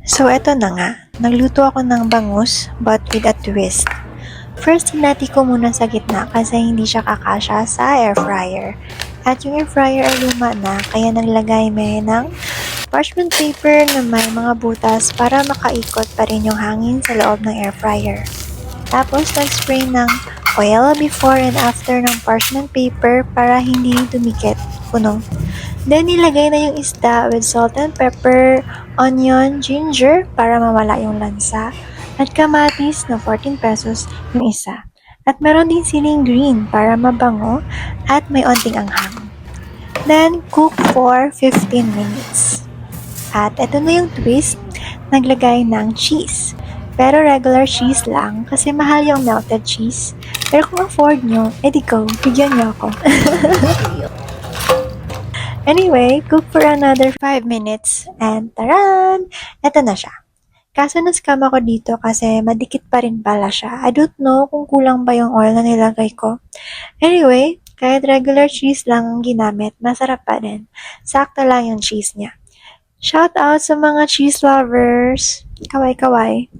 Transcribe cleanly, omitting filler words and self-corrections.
So eto na nga, nagluto ako ng bangus but with a twist. First, hinati ko muna sa gitna kasi hindi siya kakasya sa air fryer. At yung air fryer ay luma na kaya naglagay may ng parchment paper na may mga butas para makaikot pa rin yung hangin sa loob ng air fryer. Tapos, nag-spray ng oil before and after ng parchment paper para hindi dumikit, puno. Then, nilagay na yung isda with salt and pepper, onion, ginger para mawala yung lansa, at kamatis na 14 pesos yung isa. At meron din siling green para mabango at may onting anghang. Then, cook for 15 minutes. At eto na yung twist, naglagay ng cheese. Pero regular cheese lang kasi mahal yung melted cheese. Pero kung afford nyo, edi go, bigyan nyo ako. Anyway, cook for another 5 minutes and taran! Eto na siya. Kaso na-scam ako dito kasi madikit pa rin pala siya. I don't know kung kulang ba yung oil na nilagay ko. Anyway, kahit regular cheese lang ang ginamit, masarap pa din. Sakto lang yung cheese niya. Shout out sa mga cheese lovers! Kaway-kaway!